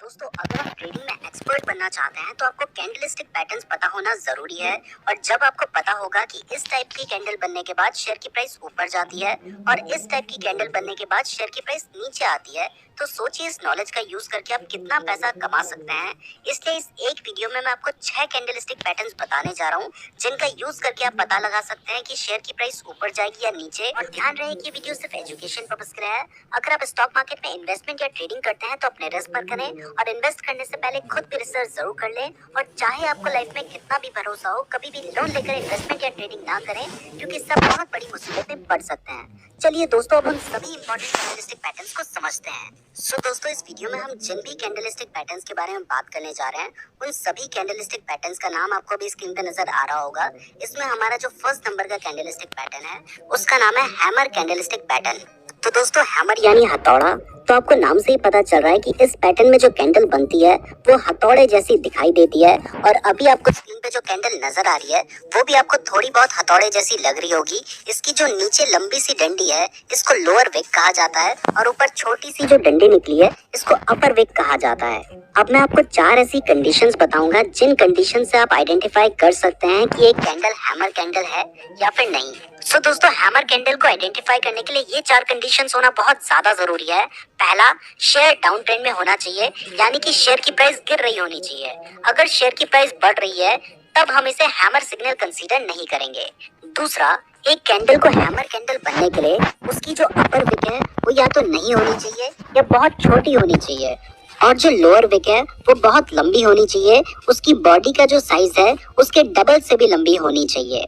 दोस्तों अगर आप ट्रेडिंग में एक्सपर्ट बनना चाहते हैं तो आपको कैंडलस्टिक पैटर्न्स पता होना जरूरी है। और जब आपको पता होगा कि इस टाइप की कैंडल बनने के बाद शेयर की प्राइस ऊपर जाती है और इस टाइप की कैंडल बनने के बाद शेयर की प्राइस नीचे आती है, तो सोचिए इस नॉलेज का यूज करके आप कितना पैसा कमा सकते हैं। इसलिए इस एक वीडियो में मैं आपको 6 कैंडलस्टिक पैटर्न्स बताने जा रहा हूँ जिनका यूज करके आप पता लगा सकते हैं कि शेयर की प्राइस ऊपर जाएगी या नीचे। और ध्यान रहे कि वीडियो सिर्फ एजुकेशन पर्पस के लिए है। अगर आप स्टॉक मार्केट में इन्वेस्टमेंट या ट्रेडिंग करते हैं तो अपने रिस्क पर करें और इन्वेस्ट करने से पहले खुद भी रिसर्च जरूर कर लें। और चाहे आपको लाइफ में कितना भी भरोसा हो, कभी भी लोन लेकर इन्वेस्टमेंट या ट्रेडिंग ना करें, क्योंकि सब बहुत बड़ी मुसीबत में पड़ सकते हैं। चलिए दोस्तों, अब हम सभी इंपॉर्टेंट कैंडलस्टिक पैटर्न्स को समझते हैं। सो दोस्तों, इस वीडियो में हम जिन भी कैंडलस्टिक पैटर्न्स के बारे में बात करने जा रहे हैं, उन सभी कैंडलस्टिक पैटर्न्स का नाम आपको भी स्क्रीन पे नजर आ रहा होगा। इसमें हमारा जो फर्स्ट नंबर का कैंडलस्टिक पैटर्न है उसका नाम है हैमर कैंडलस्टिक पैटर्न। तो दोस्तों, हैमर यानी हथौड़ा। तो आपको नाम से ही पता चल रहा है कि इस पैटर्न में जो कैंडल बनती है वो हथौड़े जैसी दिखाई देती है। और अभी आपको स्क्रीन पे जो कैंडल नजर आ रही है वो भी आपको थोड़ी बहुत हथौड़े जैसी लग रही होगी। इसकी जो नीचे लंबी सी डंडी है इसको लोअर विक कहा जाता है और ऊपर छोटी सी जो डंडी निकली है इसको अपर विक कहा जाता है। अब मैं आपको 4 ऐसी कंडीशंस बताऊंगा जिन कंडीशन से आप आइडेंटिफाई कर सकते हैं कि एक कैंडल हैमर कैंडल है या फिर नहीं। सो दोस्तों, हैमर कैंडल को आइडेंटिफाई करने के लिए ये 4 कंडीशंस होना बहुत ज्यादा जरूरी है। पहला, शेयर डाउन ट्रेंड में होना चाहिए, यानी कि शेयर की प्राइस गिर रही होनी चाहिए। अगर शेयर की प्राइस बढ़ रही है तब हम इसे हैमर सिग्नल कंसीडर नहीं करेंगे। दूसरा, एक कैंडल को हैमर कैंडल बनने के लिए उसकी जो अपर विक है वो या तो नहीं होनी चाहिए या बहुत छोटी होनी चाहिए, और जो लोअर विक है वो बहुत लंबी होनी चाहिए। उसकी बॉडी का जो साइज है उसके डबल से भी लंबी होनी चाहिए।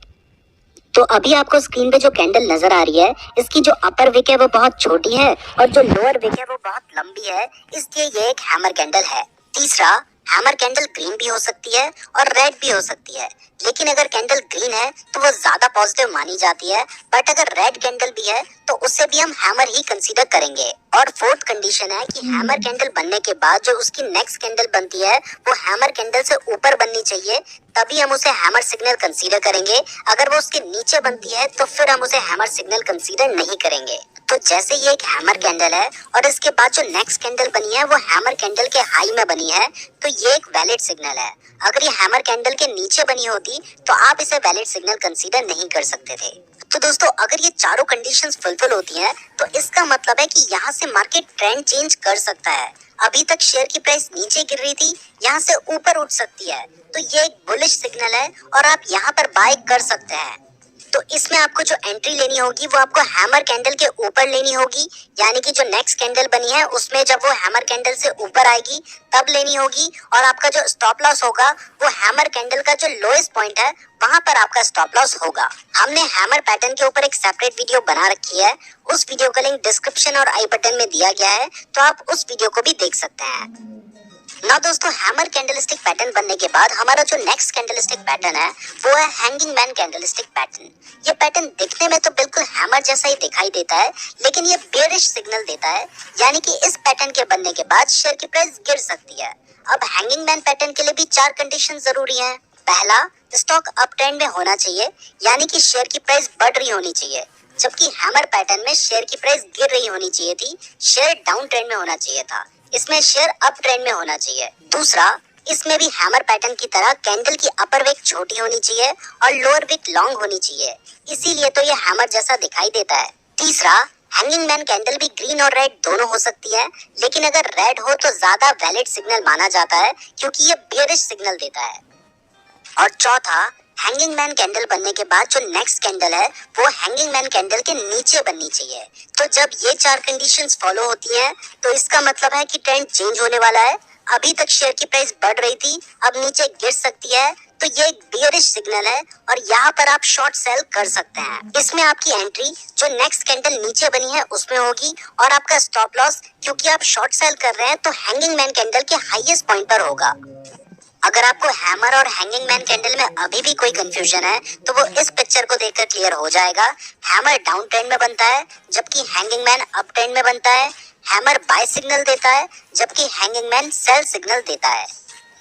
तो अभी आपको स्क्रीन पे जो कैंडल नजर आ रही है इसकी जो अपर विक है वो बहुत छोटी है और जो लोअर विक है वो बहुत लंबी है, इसलिए ये एक हैमर कैंडल है। तीसरा, हैमर कैंडल ग्रीन भी हो सकती है और रेड भी हो सकती है, लेकिन अगर कैंडल ग्रीन है तो वो ज्यादा पॉजिटिव मानी जाती है, बट अगर रेड कैंडल भी है तो उसे भी हम हैमर ही कंसीडर करेंगे। और फोर्थ कंडीशन है कि हैमर कैंडल बनने के बाद जो उसकी नेक्स्ट कैंडल बनती है वो हैमर कैंडल से ऊपर बननी चाहिए, तभी हम उसे हैमर सिग्नल कंसीडर करेंगे। अगर वो उसके नीचे बनती है तो फिर हम उसे हैमर सिग्नल कंसीडर नहीं करेंगे। तो जैसे ये एक हैमर कैंडल है और इसके बाद जो नेक्स्ट कैंडल बनी है वो हैमर कैंडल के हाई में बनी है, तो ये एक वैलिड सिग्नल है। अगर ये हैमर कैंडल के नीचे बनी होती तो आप इसे वैलिड सिग्नल कंसीडर नहीं कर सकते थे। तो दोस्तों, अगर ये चारों कंडीशंस फुलफिल होती हैं तो इसका मतलब है कि यहाँ से मार्केट ट्रेंड चेंज कर सकता है। अभी तक शेयर की प्राइस नीचे गिर रही थी, यहाँ से ऊपर उठ सकती है, तो ये एक बुलिश सिग्नल है और आप यहाँ पर बाय कर सकते हैं। तो इसमें आपको जो एंट्री लेनी होगी वो आपको हैमर कैंडल के ऊपर लेनी होगी, यानी कि जो नेक्स्ट कैंडल बनी है उसमें जब वो हैमर कैंडल से ऊपर आएगी तब लेनी होगी। और आपका जो स्टॉप लॉस होगा वो हैमर कैंडल का जो लोएस्ट पॉइंट है वहां पर आपका स्टॉप लॉस होगा। हमने हैमर पैटर्न के ऊपर एक सेपरेट वीडियो बना रखी है, उस वीडियो का लिंक डिस्क्रिप्शन और आई बटन में दिया गया है, तो आप उस वीडियो को भी देख सकते हैं। ना दोस्तों, हैमर कैंडलस्टिक पैटर्न बनने के बाद हमारा जो नेक्स्ट कैंडलस्टिक पैटर्न है वो है हैंगिंग मैन कैंडलस्टिक पैटर्न। ये पैटर्न दिखने में तो बिल्कुल हैमर जैसा ही दिखाई देता है, लेकिन ये बेयरिश सिग्नल देता है, यानी कि इस पैटर्न के बनने के बाद शेयर की प्राइस गिर सकती है। अब हैंगिंग मैन पैटर्न के लिए भी 4 कंडीशन जरूरी है। पहला, स्टॉक अप ट्रेंड में होना चाहिए, यानी कि शेयर की प्राइस बढ़ रही होनी चाहिए, जबकि हैमर पैटर्न में शेयर की प्राइस गिर रही होनी चाहिए थी, शेयर डाउन ट्रेंड में होना चाहिए था। इसमें शेयर अप ट्रेंड में होना चाहिए। दूसरा, इसमें भी हैमर पैटर्न की तरह कैंडल की अपर विक छोटी होनी चाहिए और लोअर विक लॉन्ग होनी चाहिए, इसीलिए तो ये हैमर जैसा दिखाई देता है। तीसरा, हैंगिंग मैन कैंडल भी ग्रीन और रेड दोनों हो सकती है, लेकिन अगर रेड हो तो ज्यादा वैलिड सिग्नल माना जाता है क्योंकि ये बेयरिश सिग्नल देता है। और चौथा, हैंगिंग मैन कैंडल बनने के बाद जो नेक्स्ट कैंडल है वो हैंगिंग मैन कैंडल के नीचे बननी चाहिए। तो जब ये 4 कंडीशंस फॉलो होती हैं तो इसका मतलब है कि ट्रेंड चेंज होने वाला है। अभी तक शेयर की प्राइस बढ़ रही थी, अब नीचे गिर सकती है, तो ये एक बेयरिश सिग्नल है और यहाँ पर आप शॉर्ट सेल कर सकते हैं। इसमें आपकी एंट्री जो नेक्स्ट कैंडल नीचे बनी है उसमें होगी और आपका स्टॉप लॉस, क्योंकि आप शॉर्ट सेल कर रहे हैं, तो हैंगिंग मैन कैंडल के हाईएस्ट पॉइंट पर होगा। अगर आपको हैमर और हैंगिंग मैन कैंडल में अभी भी कोई कंफ्यूजन है तो वो इस पिक्चर को देखकर क्लियर हो जाएगा। हैमर डाउन ट्रेंड में बनता है जबकि हैंगिंग मैन अप ट्रेंड में बनता है। हैमर बाय सिग्नल देता है जबकि हैंगिंग मैन सेल सिग्नल देता है।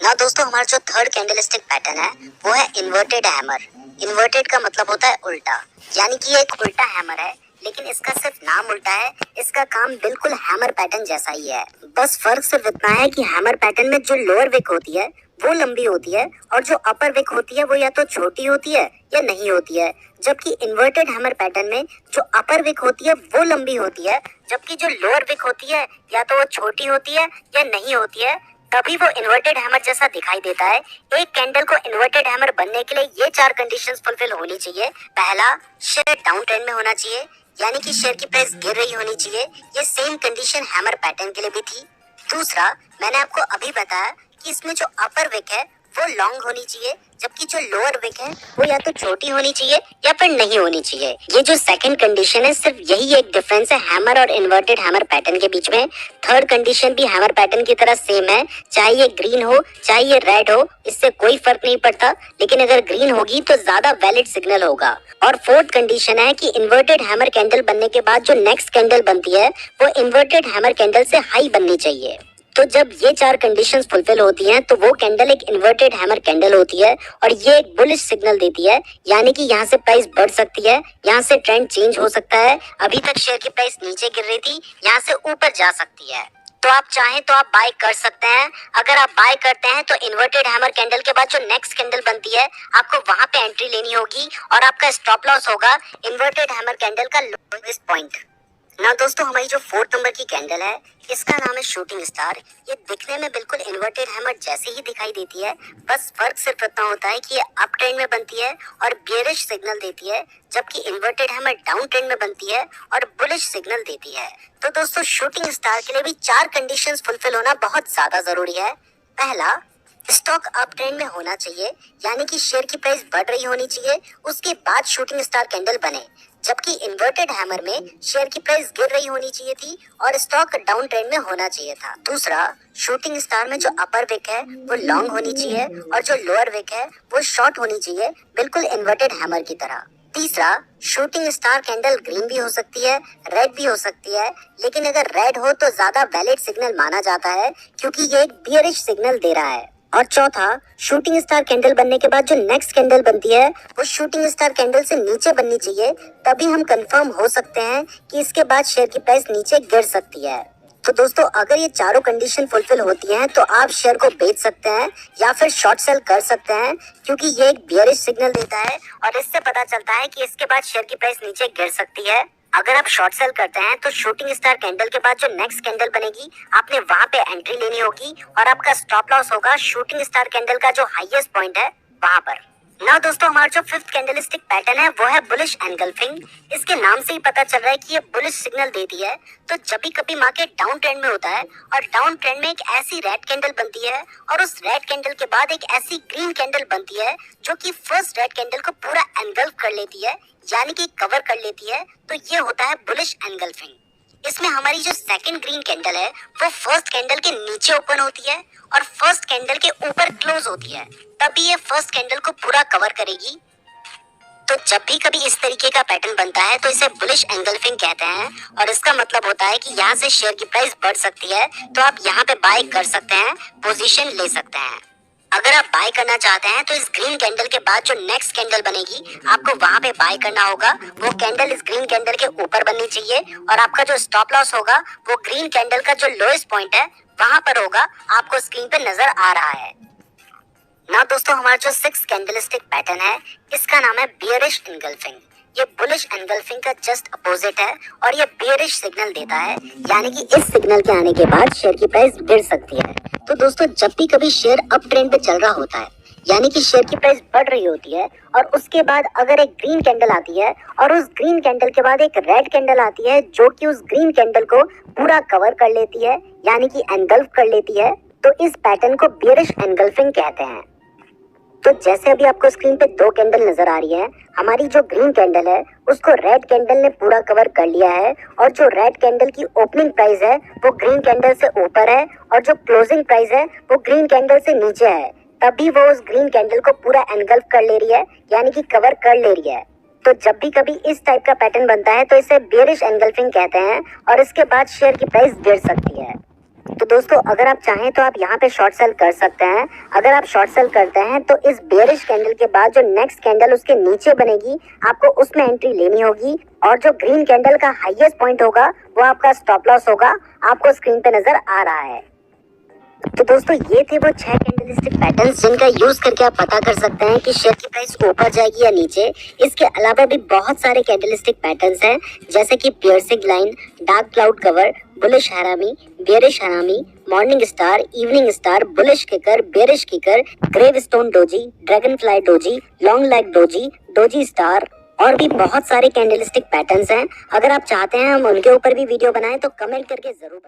ना दोस्तों, हमारा जो थर्ड कैंडलस्टिक पैटर्न है वो है इन्वर्टेड हैमर। इन्वर्टेड का मतलब होता है उल्टा, यानी कि ये एक उल्टा हैमर है, लेकिन इसका सिर्फ नाम उल्टा है। इसका काम बिल्कुल हैमर पैटर्न जैसा ही है। बस फर्क सिर्फ इतना है कि हैमर पैटर्न में जो लोअर विक होती है वो लंबी होती है और जो अपर विक होती है वो या तो छोटी होती है या नहीं होती है। जबकि इन्वर्टेड हैमर पैटर्न में जो अपर विक होती है वो लंबी होती है, जबकि जो लोअर विक होती है या तो वो छोटी होती है या नहीं होती है। तभी वो इन्वर्टेड हैमर जैसा दिखाई देता है। एक कैंडल को इन्वर्टेड हैमर बनने के लिए ये 4 कंडीशंस फुलफिल होनी चाहिए। पहला, शेयर डाउन ट्रेंड में होना चाहिए, यानी कि शेयर की प्राइस गिर रही होनी चाहिए। ये सेम कंडीशन हैमर पैटर्न के लिए भी थी। दूसरा, मैंने आपको अभी बताया कि इसमें जो अपर विक है वो लॉन्ग होनी चाहिए, जबकि जो लोअर विक है वो या तो छोटी होनी चाहिए या फिर नहीं होनी चाहिए। ये जो सेकंड कंडीशन है, सिर्फ यही एक डिफरेंस है हैमर और इन्वर्टेड हैमर पैटर्न के बीच में। थर्ड कंडीशन भी हैमर पैटर्न की तरह सेम है, चाहे ये ग्रीन हो चाहे ये रेड हो, इससे कोई फर्क नहीं पड़ता, लेकिन अगर ग्रीन होगी तो ज्यादा वैलिड सिग्नल होगा। और फोर्थ कंडीशन है कि इन्वर्टेड हैमर कैंडल बनने के बाद जो नेक्स्ट कैंडल बनती है वो इन्वर्टेड हैमर कैंडल से हाई बननी चाहिए। तो जब ये 4 कंडीशंस फुलफिल होती हैं तो वो कैंडल एक इन्वर्टेड हैमर कैंडल होती है और ये एक बुलिश सिग्नल देती है, यानी कि यहाँ से प्राइस बढ़ सकती है, यहाँ से ट्रेंड चेंज हो सकता है। अभी तक शेयर की प्राइस नीचे गिर रही थी, यहाँ से ऊपर जा सकती है। तो आप चाहें तो आप बाय कर सकते हैं। अगर आप बाय करते हैं तो इन्वर्टेड हैमर कैंडल के बाद जो नेक्स्ट कैंडल बनती है आपको वहां पे एंट्री लेनी होगी और आपका स्टॉप लॉस होगा इन्वर्टेड हैमर कैंडल का लोएस्ट पॉइंट। ना दोस्तों, हमारी जो 4th नंबर की कैंडल है इसका नाम है शूटिंग स्टार। ये दिखने में बिल्कुल इन्वर्टेड हैमर जैसे ही दिखाई देती है, बस फर्क सिर्फ इतना होता है कि ये अप ट्रेंड में बनती है और बेयरिश सिग्नल देती है, जबकि इन्वर्टेड हैमर डाउन ट्रेंड में बनती है और बुलिश सिग्नल देती है। तो दोस्तों, शूटिंग स्टार के लिए भी 4 कंडीशंस फुलफिल होना बहुत ज्यादा जरूरी है। पहला, स्टॉक अप ट्रेंड में होना चाहिए, यानी कि शेयर की प्राइस बढ़ रही होनी चाहिए, उसके बाद शूटिंग स्टार कैंडल बने। जबकि इन्वर्टेड हैमर में शेयर की प्राइस गिर रही होनी चाहिए थी और स्टॉक डाउन ट्रेंड में होना चाहिए था। दूसरा, शूटिंग स्टार में जो अपर विक है वो लॉन्ग होनी चाहिए और जो लोअर विक है वो शॉर्ट होनी चाहिए, बिल्कुल इन्वर्टेड हैमर की तरह। तीसरा, शूटिंग स्टार कैंडल ग्रीन भी हो सकती है, रेड भी हो सकती है, लेकिन अगर रेड हो तो ज्यादा वैलिड सिग्नल माना जाता है क्योंकि ये एक बियरिश सिग्नल दे रहा है। और चौथा, शूटिंग स्टार कैंडल बनने के बाद जो नेक्स्ट कैंडल बनती है वो शूटिंग स्टार कैंडल से नीचे बननी चाहिए, तभी हम कंफर्म हो सकते हैं कि इसके बाद शेयर की प्राइस नीचे गिर सकती है। तो दोस्तों, अगर ये चारों कंडीशन फुलफिल होती हैं तो आप शेयर को बेच सकते हैं या फिर शॉर्ट सेल कर सकते हैं, क्योंकि ये एक बियरिश सिग्नल देता है और इससे पता चलता है कि इसके बाद शेयर की प्राइस नीचे गिर सकती है। अगर आप शॉर्ट सेल करते हैं तो शूटिंग स्टार कैंडल के बाद जो नेक्स्ट कैंडल बनेगी आपने वहां पे एंट्री लेनी होगी और आपका स्टॉप लॉस होगा शूटिंग स्टार कैंडल का जो हाईएस्ट पॉइंट है वहां पर। ना दोस्तों, हमारा जो 5th कैंडलस्टिक पैटर्न है वो है बुलिश एनगल्फिंग। इसके नाम से ही पता चल रहा है कि ये बुलिश सिग्नल देती है। तो जब भी कभी मार्केट डाउन ट्रेंड में होता है और डाउन ट्रेंड में एक ऐसी रेड कैंडल बनती है और उस रेड कैंडल के बाद एक ऐसी ग्रीन कैंडल बनती है जो कि फर्स्ट रेड कैंडल को पूरा एनगल्फ कर लेती है, यानी कि कवर कर लेती है, तो ये होता है बुलिश एनगल्फिंग। इसमें हमारी जो सेकंड ग्रीन कैंडल है वो फर्स्ट कैंडल के नीचे ओपन होती है और फर्स्ट कैंडल के ऊपर क्लोज होती है, तभी ये फर्स्ट कैंडल को पूरा कवर करेगी। तो जब भी कभी इस तरीके का पैटर्न बनता है तो इसे बुलिश एंगल्फिंग कहते हैं और इसका मतलब होता है कि यहाँ से शेयर की प्राइस बढ़ सकती है, तो आप यहाँ पे बाय कर सकते हैं, पोजीशन ले सकते हैं। अगर आप बाय करना चाहते हैं तो इस ग्रीन कैंडल के बाद जो नेक्स्ट कैंडल बनेगी आपको वहां पे बाय करना होगा। वो कैंडल इस ग्रीन कैंडल के ऊपर बननी चाहिए और आपका जो स्टॉप लॉस होगा वो ग्रीन कैंडल का जो लोएस्ट पॉइंट है वहां पर होगा, आपको स्क्रीन पे नजर आ रहा है ना। दोस्तों, हमारा जो 6th कैंडलस्टिक पैटर्न है इसका नाम है बियरिश एनगल्फिंग। ये बुलिश एनगल्फिंग का जस्ट अपोजिट है और ये बियरिश सिग्नल देता है, यानी कि इस सिग्नल के आने के बाद शेयर की प्राइस गिर सकती है। तो दोस्तों, जब भी कभी शेयर अप ट्रेंड पे चल रहा होता है, यानी कि शेयर की प्राइस बढ़ रही होती है और उसके बाद अगर एक ग्रीन कैंडल आती है और उस ग्रीन कैंडल के बाद एक रेड कैंडल आती है जो कि उस ग्रीन कैंडल को पूरा कवर कर लेती है, यानी कि एनगल्फ कर लेती है, तो इस पैटर्न को बियरिश एनगल्फिंग कहते हैं। तो जैसे अभी आपको स्क्रीन पे 2 कैंडल नजर आ रही है, हमारी जो ग्रीन कैंडल है उसको रेड कैंडल ने पूरा कवर कर लिया है और जो रेड कैंडल की ओपनिंग प्राइस है वो ग्रीन कैंडल से ऊपर है और जो क्लोजिंग प्राइस है वो ग्रीन कैंडल से नीचे है, तभी वो उस ग्रीन कैंडल को पूरा एनगल्फ कर ले रही है, यानी कि कवर कर ले रही है। तो जब भी कभी इस टाइप का पैटर्न बनता है तो इसे बियरिश एनगल्फिंग कहते हैं और इसके बाद शेयर की प्राइस गिर सकती है। तो दोस्तों अगर आप चाहें तो आप यहाँ पे शॉर्ट सेल कर सकते हैं। अगर आप शॉर्ट सेल करते हैं तो इस बेयरिश कैंडल के बाद जो नेक्स्ट कैंडल उसके नीचे बनेगी आपको उसमें एंट्री लेनी होगी, और जो ग्रीन कैंडल का हाईएस्ट पॉइंट होगा वो आपका स्टॉप लॉस होगा, आपको स्क्रीन पे नजर आ रहा है। तो दोस्तों ये थे वो 6 कैंडलस्टिक पैटर्न्स जिनका यूज करके आप पता कर सकते हैं कि शेयर की प्राइस ऊपर जाएगी या नीचे। इसके अलावा भी बहुत सारे कैंडलस्टिक पैटर्न्स हैं, जैसे कि piercing line, dark cloud cover, bullish harami, bearish harami, morning star, evening star, bullish kicker, bearish kicker, gravestone doji, dragonfly doji, long leg doji, doji star, और भी बहुत सारे कैंडलस्टिक पैटर्न्स हैं। अगर आप चाहते हैं हम उनके ऊपर भी वीडियो बनाएं तो कमेंट करके जरूर बताएं।